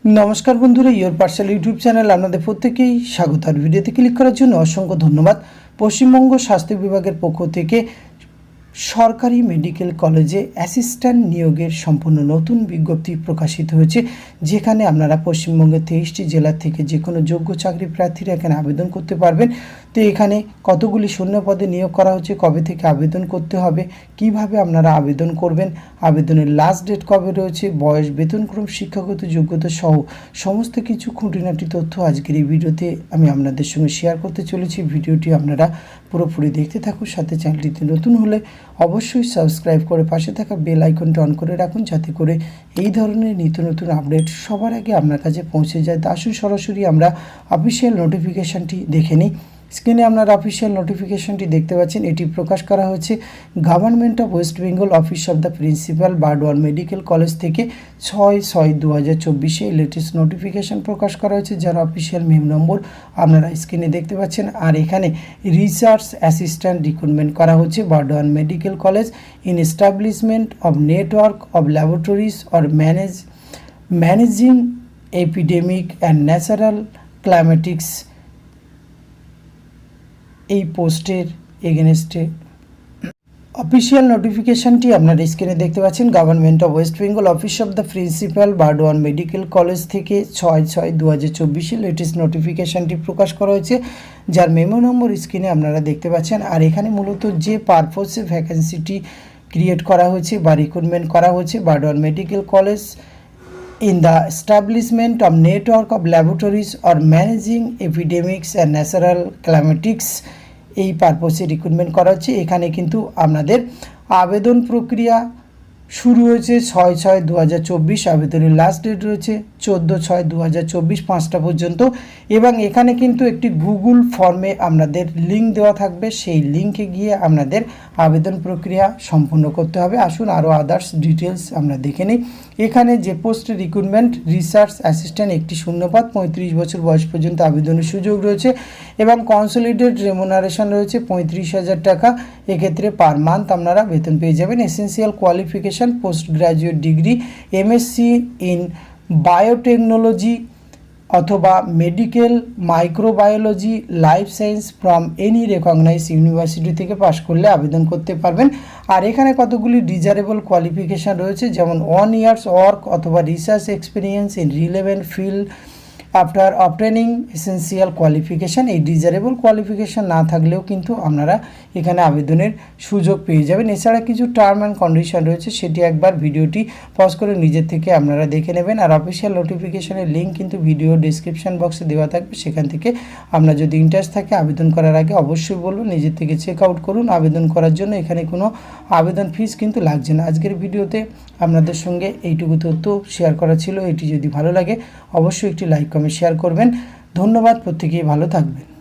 নমস্কার বন্ধুরা, your parcel YouTube channel আপনাদের প্রত্যেকেই স্বাগত। আর ভিডিওতে ক্লিক করার জন্য অসংখ্য ধন্যবাদ। পশ্চিমবঙ্গ স্বাস্থ্য বিভাগের পক্ষ থেকে সরকারি মেডিকেল কলেজে অ্যাসিস্ট্যান্ট নিয়োগের সম্পূর্ণ নতুন বিজ্ঞপ্তি প্রকাশিত হয়েছে, যেখানে আপনারা পশ্চিমবঙ্গের 23টি জেলা থেকে যে কোনো যোগ্য চাকরি প্রার্থীরা এখানে আবেদন করতে পারবেন। তো এখানে কতগুলি শূন্য পদে নিয়োগ করা হচ্ছে, কবে থেকে আবেদন করতে হবে, কিভাবে আপনারা আবেদন করবেন, আবেদনের লাস্ট ডেট কবে রয়েছে, বয়স, বেতনক্রম, শিক্ষাগত যোগ্যতা সহ সমস্ত কিছু খুঁটিনাটি তথ্য আজকের এই ভিডিওতে আমি আপনাদের সঙ্গে শেয়ার করতে চলেছি। ভিডিওটি আপনারা পুরোপুরি দেখতে থাকুন। সাথে চ্যানেলটিতে নতুন হলে অবশ্যই সাবস্ক্রাইব করে পাশে থাকা বেল আইকনটি অন করে রাখুন, যাতে করে এই ধরনের নিত্য নতুন আপডেট সবার আগে আপনার কাছে পৌঁছে যায়। তা আসুন সরাসরি আমরা অফিসিয়াল নোটিফিকেশানটি দেখে নিই। স্ক্রিনে আপনারা অফিসিয়াল নোটিফিকেশনটি দেখতে পাচ্ছেন। এটি প্রকাশ করা হয়েছে government of West Bengal, office of the principal, Burdwan medical college থেকে 6/6/2024 লেটেস্ট নোটিফিকেশন প্রকাশ করা হয়েছে, যার অফিসিয়াল মেম নম্বর আপনারা স্ক্রিনে দেখতে পাচ্ছেন। আর এখানে রিসার্চ অ্যাসিস্ট্যান্ট রিক্রুটমেন্ট করা হচ্ছে Burdwan medical college in establishment of network of laboratories or managing epidemic and natural climatics. এই পোস্টের এগেনস্টে অফিসিয়াল নোটিফিকেশনটি আপনারা স্ক্রিনে দেখতে পাচ্ছেন। Government of West Bengal, office of the principal, Burdwan medical college থেকে 6/6/2024 লেটেস্ট নোটিফিকেশনটি প্রকাশ করা হয়েছে, যার মেমো নম্বর স্ক্রিনে আপনারা দেখতে পাচ্ছেন। আর এখানে মূলত যে পারপোসে ভ্যাকেন্সিটি ক্রিয়েট করা হয়েছে বা রিক্রুটমেন্ট করা হয়েছে, Burdwan medical college in the establishment of network of laboratories or managing epidemics and natural climatics এই পারপোসে রিক্রুটমেন্ট করা হচ্ছে। এখানে কিন্তু আপনাদের আবেদন প্রক্রিয়া শুরু হয়েছে 6/6/2024, আবেদনের লাস্ট ডেট রয়েছে 14/6/2024 5টা পর্যন্ত। এবং এখানে কিন্তু একটি গুগল ফর্মে আপনাদের লিঙ্ক দেওয়া থাকবে, সেই লিঙ্কে গিয়ে আপনাদের আবেদন প্রক্রিয়া সম্পূর্ণ করতে হবে। আসুন আরও আদার্স ডিটেলস আমরা দেখে নিই। এখানে যে পোস্টে রিক্রুটমেন্ট রিসার্চ অ্যাসিস্ট্যান্ট, একটি শূন্যপদ, 35 বছর বয়স পর্যন্ত আবেদনের সুযোগ রয়েছে এবং কনসোলিডেট রেমুনারেশন রয়েছে 35,000 টাকা। এক্ষেত্রে পার মান্থ আপনারা বেতন পেয়ে যাবেন। Essential qualification post graduate degree, MSc in biotechnology অথবা medical microbiology life science from any recognise university থেকে পাশ করলে আবেদন করতে পারবেন। আর এখানে কতগুলি ডিজারেবল কোয়ালিফিকেশান রয়েছে, যেমন 1 ইয়ার্স ওয়ার্ক অথবা research experience in relevant field after obtaining essential qualification. এই ডিজারেবল কোয়ালিফিকেশান না থাকলেও কিন্তু আপনারা এখানে আবেদনের সুযোগ পেয়ে যাবেন। এছাড়া কিছু টার্ম অ্যান্ড কন্ডিশন রয়েছে, সেটি একবার ভিডিওটি পজ করে নিজের থেকে আপনারা দেখে নেবেন। আর অফিসিয়াল নোটিফিকেশানের লিঙ্ক কিন্তু ভিডিও ডিসক্রিপশান বক্সে দেওয়া থাকবে, সেখান থেকে আপনার যদি ইন্টারেস্ট থাকে আবেদন করার আগে অবশ্যই বলবো নিজের থেকে চেক আউট করুন। আবেদন করার জন্য এখানে কোনো আবেদন ফিস কিন্তু লাগছে না। আজকের ভিডিওতে আপনাদের সঙ্গে এইটুকু তথ্য শেয়ার করা ছিল। এটি যদি ভালো লাগে অবশ্যই একটি লাইক কমেন্ট শেয়ার করবেন। ধন্যবাদ, প্রত্যেকেই ভালো থাকবেন।